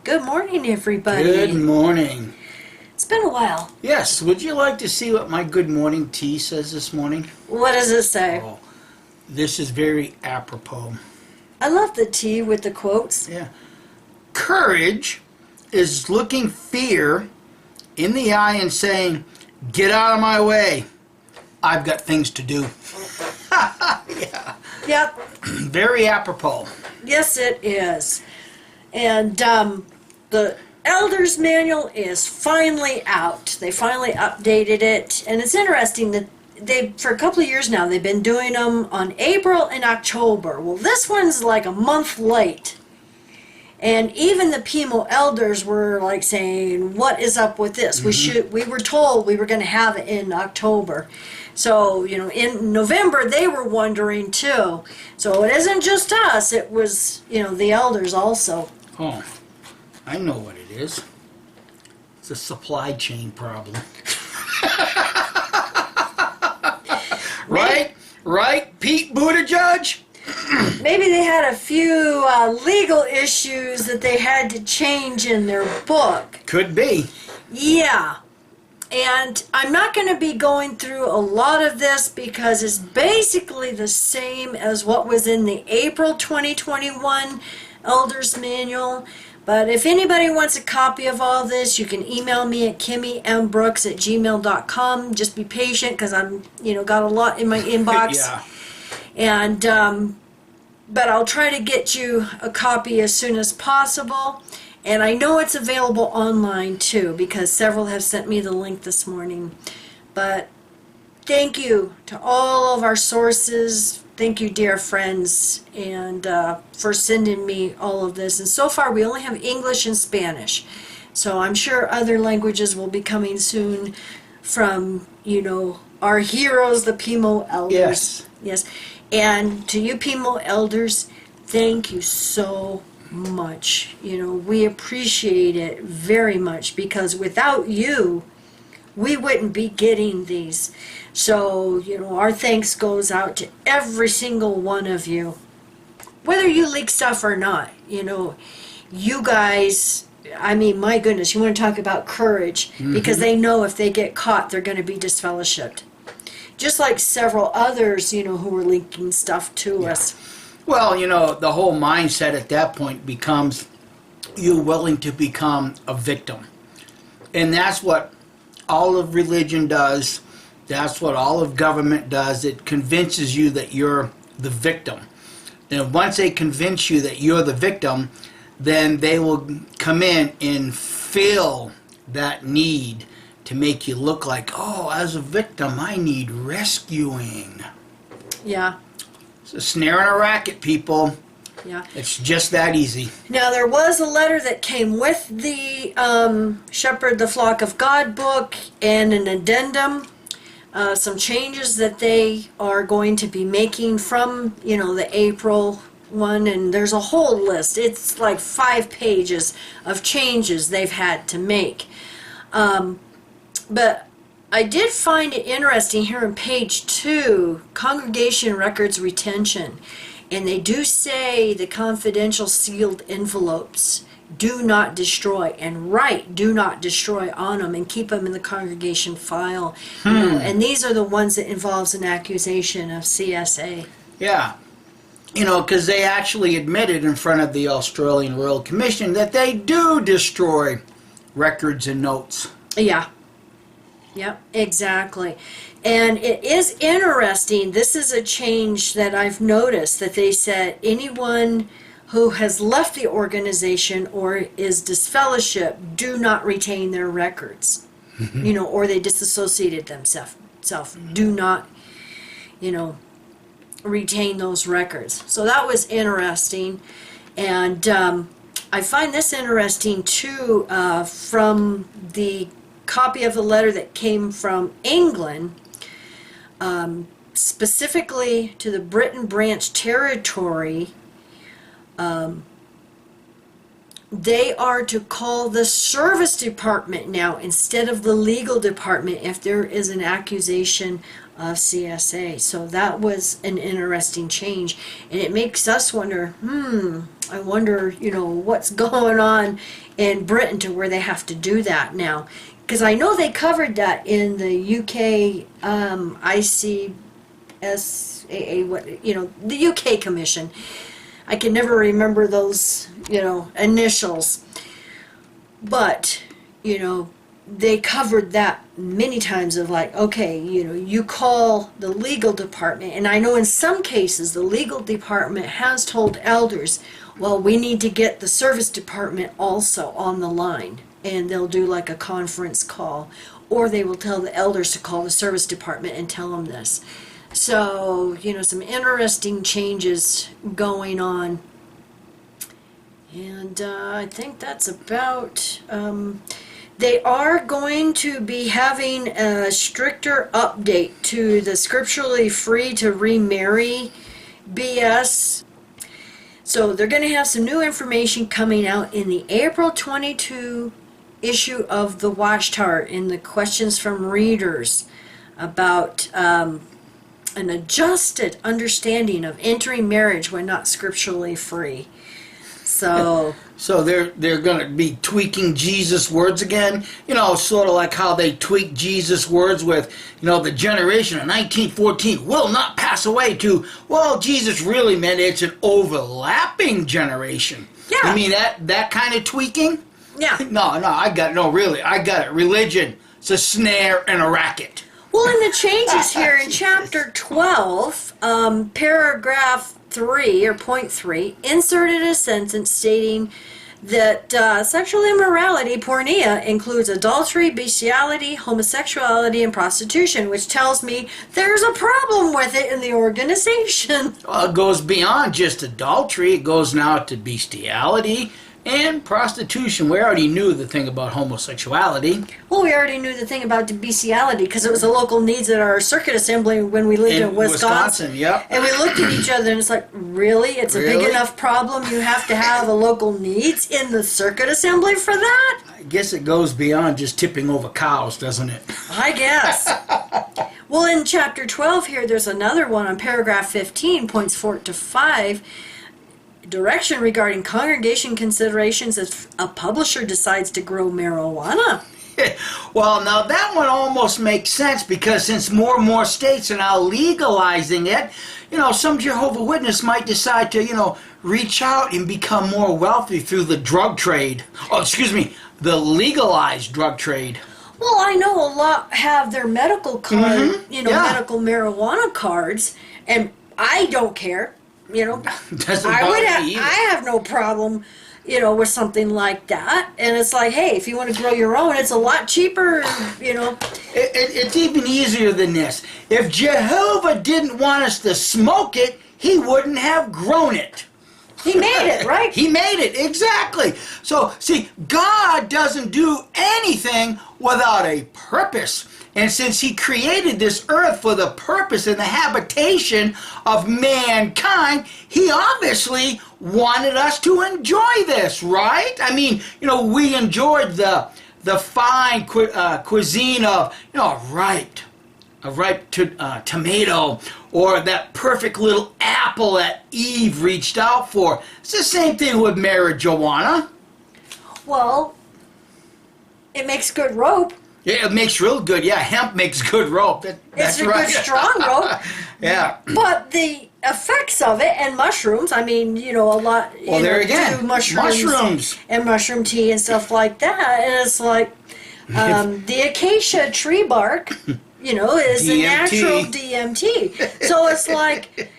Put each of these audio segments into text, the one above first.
Good morning, everybody. Good morning. It's been a while. Yes, would you like to see what my good morning tea says this morning? What does it say? Oh, this is very apropos. I love the tea with the quotes. Yeah. Courage is looking fear in the eye and saying, "Get out of my way. I've got things to do." Yeah. Yep. Very apropos. Yes, it is. And the Elder's Manual is finally out. They finally updated it. And it's interesting that for a couple of years now, they've been doing them on April and October. Well, this one's like a month late. And even the PMO elders were like saying, what is up with this? We were told we were going to have it in October. So, in November they were wondering too. So it isn't just us, it was, the elders also. Oh, I know what it is. It's a supply chain problem. Right, Pete Buttigieg? Maybe they had a few legal issues that they had to change in their book. Could be. Yeah. And I'm not going to be going through a lot of this because it's basically the same as what was in the April 2021 Elder's Manual. But if anybody wants a copy of all this, you can email me at kimmymbrooks@gmail.com. Just be patient because I'm, got a lot in my inbox. Yeah. And, but I'll try to get you a copy as soon as possible. And I know it's available online too because several have sent me the link this morning. But thank you to all of our sources. Thank you, dear friends, and for sending me all of this. And so far we only have English and Spanish. So I'm sure other languages will be coming soon from, our heroes, the PMO elders. Yes. And to you PMO elders, thank you so much. We appreciate it very much because without you, we wouldn't be getting these. So, our thanks goes out to every single one of you. Whether you leak stuff or not, you guys, my goodness, you want to talk about courage because they know if they get caught, they're going to be disfellowshipped. Just like several others, who were leaking stuff to us. Well, the whole mindset at that point becomes you willing to become a victim. And that's what all of religion does. That's what all of government does. It convinces you that you're the victim. And once they convince you that you're the victim, then they will come in and fill that need to make you look like, oh, as a victim, I need rescuing. Yeah. It's a snare and a racket, people. Yeah. It's just that easy. Now, there was a letter that came with the Shepherd the Flock of God book and an addendum. Some changes that they are going to be making from, the April one. And there's a whole list. It's like 5 pages of changes they've had to make. But I did find it interesting here on page 2, congregation records retention. And they do say the confidential sealed envelopes do not destroy, and write do not destroy on them and keep them in the congregation file. And these are the ones that involves an accusation of CSA. Yeah. Because they actually admitted in front of the Australian Royal Commission that they do destroy records and notes. Yeah. Yep, exactly. And it is interesting, this is a change that I've noticed, that they said anyone who has left the organization or is disfellowshipped do not retain their records. Or they disassociated themselves. Do not, retain those records. So that was interesting. And I find this interesting too from the copy of the letter that came from England, specifically to the Britain Branch Territory. they are to call the service department now instead of the legal department if there is an accusation of CSA. So that was an interesting change, and it makes us wonder, I wonder, what's going on in Britain to where they have to do that now. Because I know they covered that in the UK ICSAA, the UK Commission. I can never remember those, initials. But, they covered that many times of like, okay, you call the legal department. And I know in some cases the legal department has told elders, well, we need to get the service department also on the line. And they'll do like a conference call. Or they will tell the elders to call the service department and tell them this. So, some interesting changes going on. And I think that's about... they are going to be having a stricter update to the scripturally free to remarry BS. So they're going to have some new information coming out in the April 22 issue of the Watchtower in the questions from readers about... an adjusted understanding of entering marriage when not scripturally free. So they're going to be tweaking Jesus' words again, sort of like how they tweaked Jesus' words with, the generation of 1914 will not pass away to, well, Jesus really meant it's an overlapping generation. Yeah. You mean that kind of tweaking? yeah. No, I got it. Religion, it's a snare and a racket. Well, in the changes here in chapter 12, paragraph 3 or point 3, inserted a sentence stating that sexual immorality, porneia, includes adultery, bestiality, homosexuality, and prostitution, which tells me there's a problem with it in the organization. Well, it goes beyond just adultery. It goes now to bestiality and prostitution. We already knew the thing about homosexuality. Well, we already knew the thing about bestiality because it was a local needs at our circuit assembly when we lived in Wisconsin. Yep. And we looked at each other and it's like, really? It's a big enough problem you have to have a local needs in the circuit assembly for that? I guess it goes beyond just tipping over cows, doesn't it? I guess. Well, in chapter 12 here, there's another one on paragraph 15, points 4 to 5. Direction regarding congregation considerations if a publisher decides to grow marijuana. Well, now that one almost makes sense because since more and more states are now legalizing it, some Jehovah's Witness might decide to, reach out and become more wealthy through the drug trade. Oh, excuse me, the legalized drug trade. Well, I know a lot have their medical card, Yeah. medical marijuana cards, and I don't care. Doesn't I bother would me have, either. I have no problem, with something like that. And it's like, hey, if you want to grow your own, it's a lot cheaper. And, It's even easier than this. If Jehovah didn't want us to smoke it, he wouldn't have grown it. he made it, right? He made it, exactly. So, see, God doesn't do anything without a purpose. And since he created this earth for the purpose and the habitation of mankind, he obviously wanted us to enjoy this, right? I mean, we enjoyed the fine cuisine of, a ripe tomato, or that perfect little apple that Eve reached out for. It's the same thing with marijuana. Well, it makes good rope. Yeah, it makes real good. Yeah, hemp makes good rope. That's It's a right. good strong rope. Yeah. But the effects of it, and mushrooms, I mean, a lot. Well, there again, do mushrooms and mushroom tea and stuff like that. And it's like the acacia tree bark, is a DMT. natural DMT. So it's like,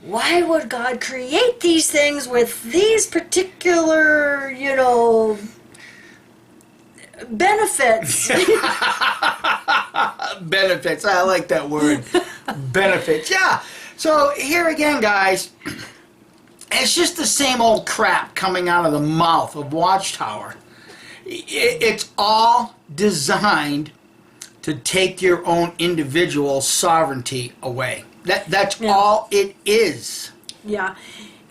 why would God create these things with these particular, benefits? Benefits. I like that word. Benefits. Yeah. So here again, guys, it's just the same old crap coming out of the mouth of Watchtower. It's all designed to take your own individual sovereignty away. That's all it is. Yeah.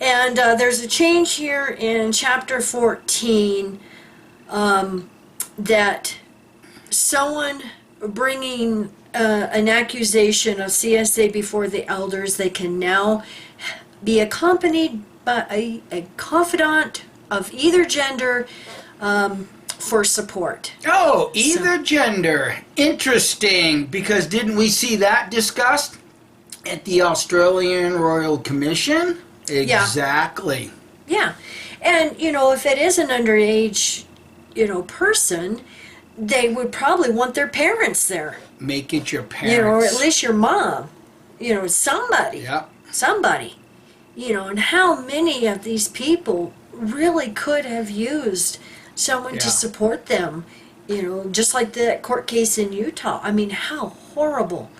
And there's a change here in chapter 14 that someone bringing an accusation of CSA before the elders, they can now be accompanied by a confidant of either gender for support. Oh, either gender. Interesting, because didn't we see that discussed at the Australian Royal Commission? Exactly. Yeah. And, if it is an underage, person, they would probably want their parents there. Make it your parents. Or at least your mom. Somebody. Yeah. Somebody. And how many of these people really could have used someone to support them, just like that court case in Utah. I mean, how horrible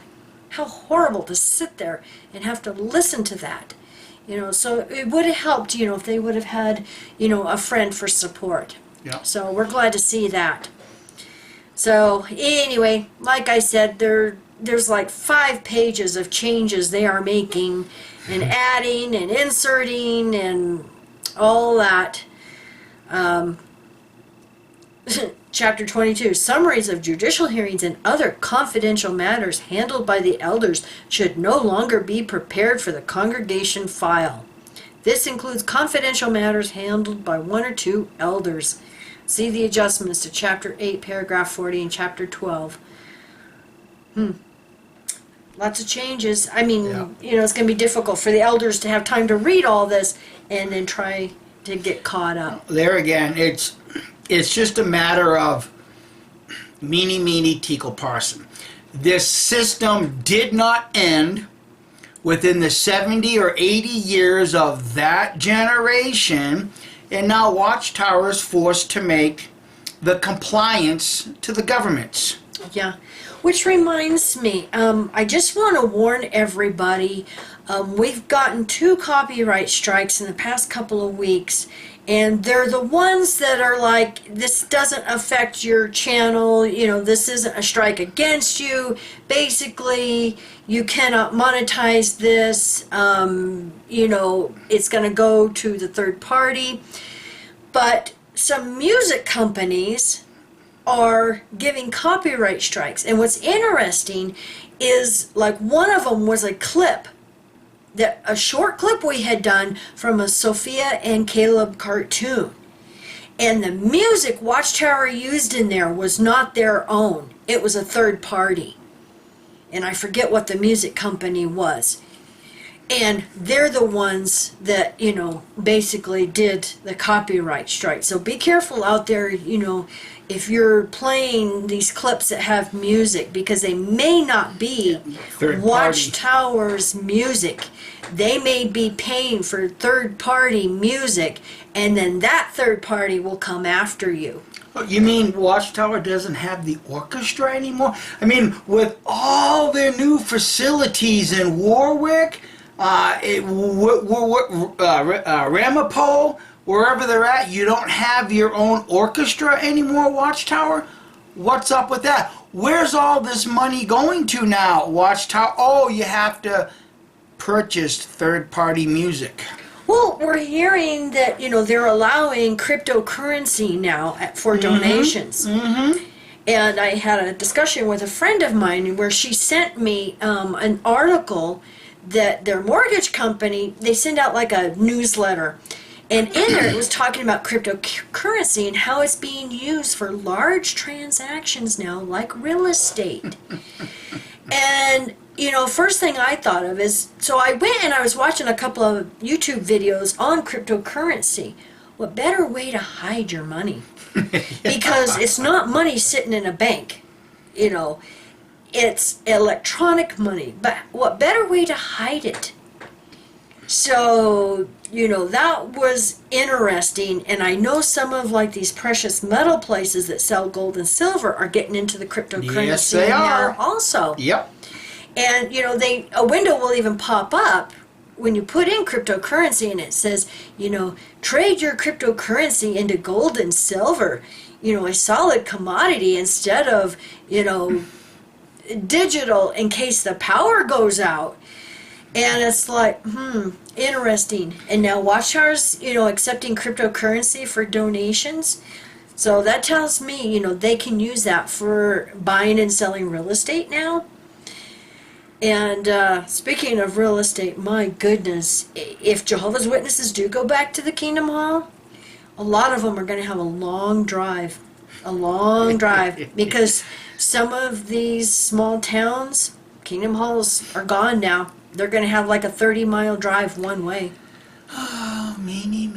to sit there and have to listen to that. So it would have helped, if they would have had, a friend for support. Yeah. So we're glad to see that. So anyway, like I said, there's like 5 pages of changes they are making and adding and inserting and all that. Chapter 22, summaries of judicial hearings and other confidential matters handled by the elders should no longer be prepared for the congregation file. This includes confidential matters handled by 1 or 2 elders. See the adjustments to Chapter 8, Paragraph 40, and Chapter 12. Lots of changes. I mean, it's going to be difficult for the elders to have time to read all this and then try to get caught up. There again, it's just a matter of meeny, tickle parson. This system did not end within the 70 or 80 years of that generation, and now Watchtower is forced to make the compliance to the governments. Yeah, which reminds me, I just want to warn everybody, we've gotten 2 copyright strikes in the past couple of weeks, and they're the ones that are like, this doesn't affect your channel, this isn't a strike against you, basically you cannot monetize this, it's going to go to the third party. But some music companies are giving copyright strikes, and what's interesting is, like, one of them was a clip, a short clip we had done from a Sophia and Caleb cartoon. And the music Watchtower used in there was not their own. It was a third party. And I forget what the music company was. And they're the ones that, basically did the copyright strike. So be careful out there, if you're playing these clips that have music, because they may not be Watchtower's music. They may be paying for third-party music, and then that third party will come after you. You mean Watchtower doesn't have the orchestra anymore? I mean, with all their new facilities in Warwick, Ramapo, wherever they're at, you don't have your own orchestra anymore, Watchtower? What's up with that? Where's all this money going to now, Watchtower? Oh, you have to purchase third-party music. Well, we're hearing that, they're allowing cryptocurrency now for donations. And I had a discussion with a friend of mine where she sent me an article that their mortgage company, they send out like a newsletter. And in there it was talking about cryptocurrency and how it's being used for large transactions now, like real estate. And, first thing I thought of is, so I went and I was watching a couple of YouTube videos on cryptocurrency. What better way to hide your money? Because it's not money sitting in a bank, it's electronic money. But what better way to hide it? So, that was interesting, and I know some of like these precious metal places that sell gold and silver are getting into the cryptocurrency yes, they are. now also. Yep. And a window will even pop up when you put in cryptocurrency, and it says, trade your cryptocurrency into gold and silver, a solid commodity instead of, digital in case the power goes out. And it's like, interesting. And now Watchtower's, accepting cryptocurrency for donations. So that tells me, they can use that for buying and selling real estate now. And speaking of real estate, my goodness, if Jehovah's Witnesses do go back to the Kingdom Hall, a lot of them are going to have a long drive. Because some of these small towns, Kingdom Halls are gone now. They're going to have like a 30-mile drive one way. Oh, meeny,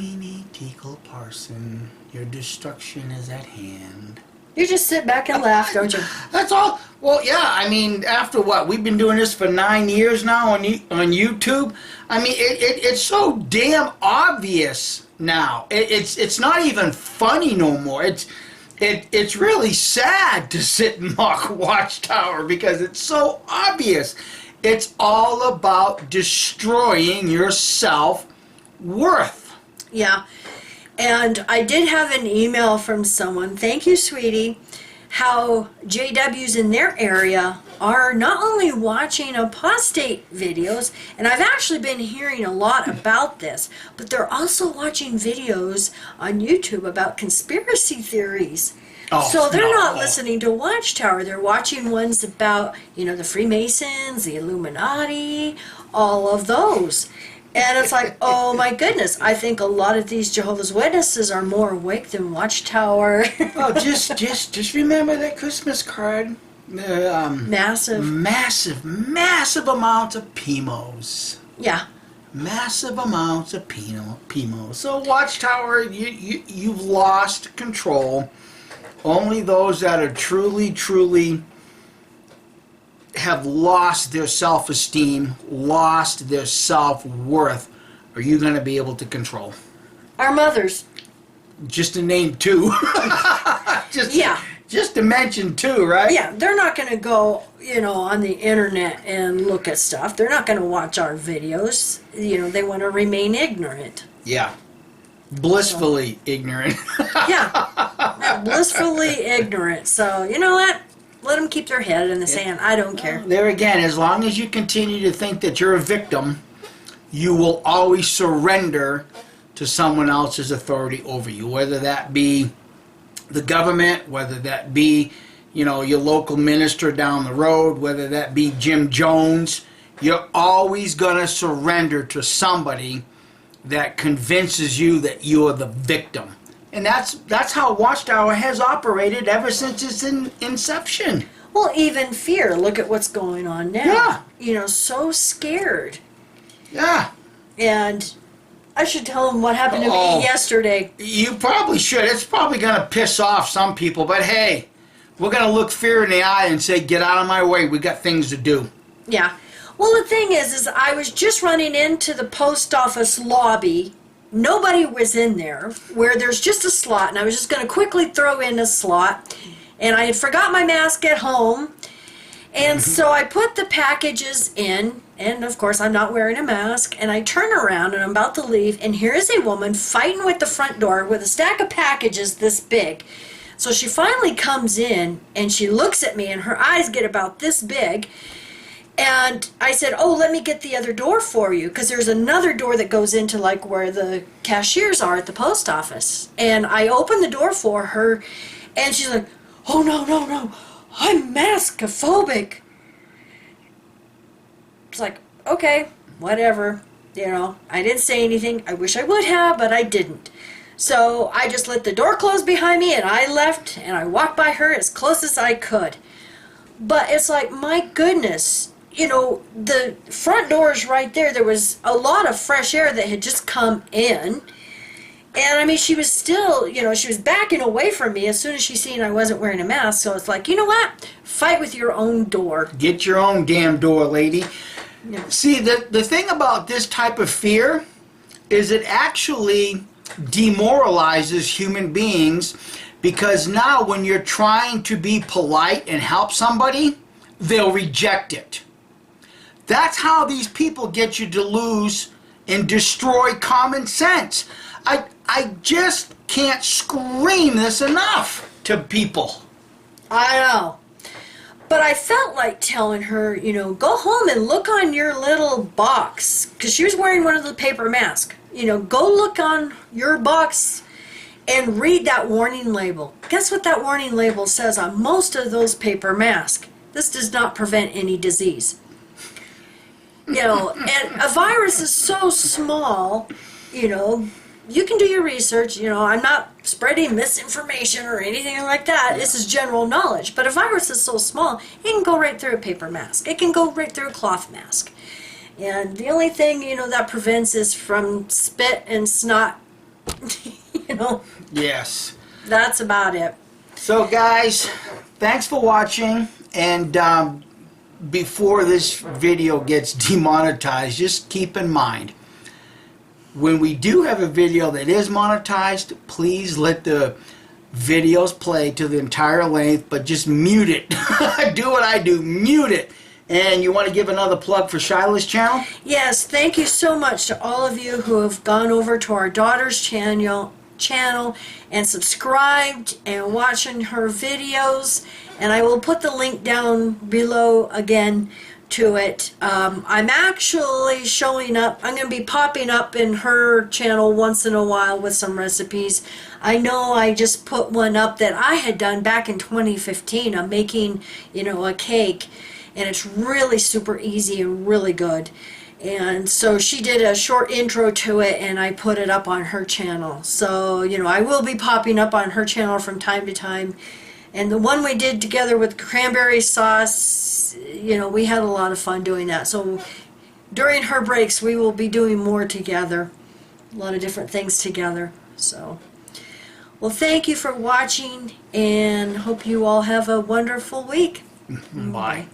teakle parson, your destruction is at hand. You just sit back and laugh, don't you? That's all. Well, yeah, I mean, after what? We've been doing this for 9 years now on YouTube. I mean, it's so damn obvious now. It's not even funny no more. It's really sad to sit and mock Watchtower because it's so obvious. It's all about destroying your self-worth. Yeah. And I did have an email from someone, thank you, sweetie, how JWs in their area are not only watching apostate videos, and I've actually been hearing a lot about this, but they're also watching videos on YouTube about conspiracy theories. So they're not listening to Watchtower. They're watching ones about, the Freemasons, the Illuminati, all of those. And it's like, oh my goodness, I think a lot of these Jehovah's Witnesses are more awake than Watchtower. Well, just remember that Christmas card. Massive amounts of PIMOs. Yeah. Massive amounts of PIMOs. So Watchtower, you've lost control. Only those that are truly have lost their self-esteem, lost their self-worth, are you going to be able to control? Our mothers. Just to name two. Just to mention two, right? Yeah, they're not going to go, on the internet and look at stuff. They're not going to watch our videos. They want to remain ignorant. Yeah. Blissfully ignorant. Yeah, blissfully ignorant. So, you know what? Let them keep their head in the sand. I don't care. There again, as long as you continue to think that you're a victim, you will always surrender to someone else's authority over you, whether that be the government, whether that be, your local minister down the road, whether that be Jim Jones. You're always going to surrender to somebody that convinces you that you're the victim. And that's how Watchtower has operated ever since its inception. Well, even fear. Look at what's going on now. Yeah. So scared. Yeah. And I should tell them what happened to me yesterday. You probably should. It's probably going to piss off some people. But hey, we're going to look fear in the eye and say, get out of my way. We got things to do. Yeah. Well, the thing is I was just running into the post office lobby. Nobody was in there, where there's just a slot, and I was just going to quickly throw in a slot. And I had forgot my mask at home. And so I put the packages in, and of course I'm not wearing a mask, and I turn around and I'm about to leave, and here is a woman fighting with the front door with a stack of packages this big. So she finally comes in, and she looks at me, and her eyes get about this big. And I said, let me get the other door for you, because there's another door that goes into like where the cashiers are at the post office. And I opened the door for her, and she's like, oh, no, I'm maskophobic. It's like, okay, whatever. I didn't say anything. I wish I would have, but I didn't. So I just let the door close behind me, and I left, and I walked by her as close as I could. But it's like, my goodness. The front door is right there. There was a lot of fresh air that had just come in. And, I mean, she was still, she was backing away from me as soon as she seen I wasn't wearing a mask. So it's like, you know what? Fight with your own door. Get your own damn door, lady. Yeah. See, the thing about this type of fear is it actually demoralizes human beings, because now when you're trying to be polite and help somebody, they'll reject it. That's how these people get you to lose and destroy common sense. I just can't scream this enough to people. I know. But I felt like telling her, you know, go home and look on your little box, because she was wearing one of the paper masks. You know, go look on your box and read that warning label. Guess what that warning label says on most of those paper masks? This does not prevent any disease. You know, and a virus is so small, you know, you can do your research. You know, I'm not spreading misinformation or anything like that. This is general knowledge. But a virus is so small, it can go right through a paper mask. It can go right through a cloth mask. And the only thing, you know, that prevents is from spit and snot. You know, Yes. that's about it. So guys, thanks for watching, and before this video gets demonetized, just keep in mind, when we do have a video that is monetized, please let the videos play to the entire length, but just mute it. Do what I do, mute it. And you want to give another plug for Shiloh's channel? Yes, thank you so much to all of you who have gone over to our daughter's channel and subscribed and watching her videos. And I will put the link down below again to it. I'm actually showing up. I'm going to be popping up in her channel once in a while with some recipes. I know I just put one up that I had done back in 2015. I'm making, you know, a cake. And it's really super easy and really good. And so she did a short intro to it, and I put it up on her channel. So, you know, I will be popping up on her channel from time to time. And the one we did together with cranberry sauce, you know, we had a lot of fun doing that. So during her breaks, we will be doing more together. A lot of different things together. So, well, thank you for watching, and hope you all have a wonderful week. Bye.